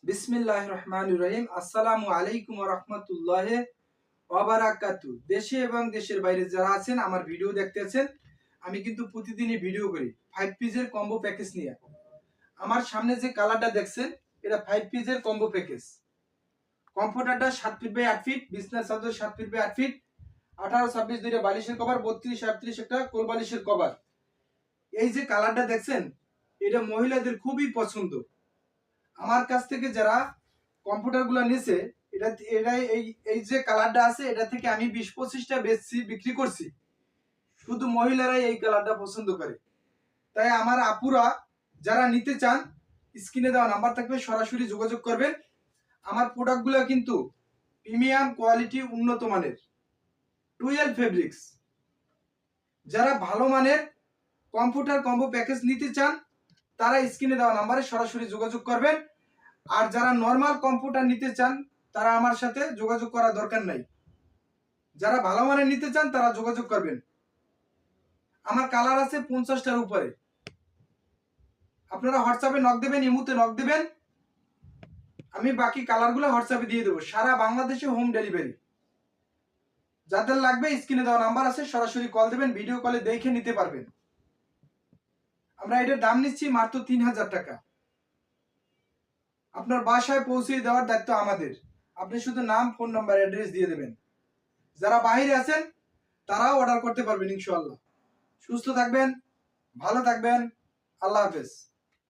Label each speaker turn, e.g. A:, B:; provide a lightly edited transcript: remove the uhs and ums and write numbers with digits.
A: বিসমিল্লাহির রহমানির রহিম। আসসালামু আলাইকুম ওয়া রাহমাতুল্লাহি ওয়া বারাকাতুহু। দেশে এবং দেশের বাইরে যারা আছেন আমার ভিডিও দেখতেছেন, আমি কিন্তু প্রতিদিনই ভিডিও করি 5 পিসের কম্বো প্যাকেজ নিয়ে। আমার সামনে যে কালারটা দেখছেন এটা 5 পিসের কম্বো প্যাকেজ। কমফোর্টারটা 7 ফিট বাই 8 ফিট, বিছনার চাদর 7 ফিট বাই 8 ফিট, 18 26 দুইটা বালিশের কভার, 32 38 একটা কোল বালিশের কভার। এই যে কালারটা দেখছেন এটা মহিলাদের খুবই পছন্দ। আমার কাছ থেকে যারা কম্পিউটারগুলো নিছে এটাই এই যে কালারটা আছে এটা থেকে আমি 20-25টা বিক্রি করছি। শুধু মহিলারাই এই কালারটা পছন্দ করে। তাই আমার আপুরা যারা নিতে চান স্ক্রিনে দেওয়া নাম্বার থাকবে, সরাসরি যোগাযোগ করবেন। আমার প্রোডাক্টগুলো কিন্তু প্রিমিয়াম কোয়ালিটি, উন্নত মানের, 12 ফেব্রিক্স। যারা ভালো মানের কম্পিউটার কম্বো প্যাকেজ নিতে চান তারা স্ক্রিনে দেওয়া নাম্বারে সরাসরি যোগাযোগ করবেন। আর যারা নরমাল কম্পিউটার নিতে চান তারা আমার সাথে যোগাযোগ করার দরকার নাই। যারা ভালো মানের নিতে চান তারা যোগাযোগ করবেন। আমার কালার আছে 50টার উপরে। আপনারা হোয়াটসঅ্যাপে নক দেবেন, ইমুতে নক দেবেন, আমি বাকি কালারগুলো হোয়াটসঅ্যাপে দিয়ে দেবো। সারা বাংলাদেশে হোম ডেলিভারি। যাদের লাগবে স্ক্রিনে দেওয়া নাম্বার আছে, সরাসরি কল দেবেন, ভিডিও কলে দেখে নিতে পারবেন। আমরা এটার দাম নিচ্ছি মাত্র 3000 টাকা। আপনার বাসায় পৌঁছে দেওয়ার দায়িত্ব আমাদের। আপনি শুধু নাম, ফোন নাম্বার, অ্যাড্রেস দিয়ে দেবেন। যারা বাইরে আছেন তারাও অর্ডার করতে পারবেন ইনশাআল্লাহ। সুস্থ থাকবেন, ভালো থাকবেন। আল্লাহ হাফেজ।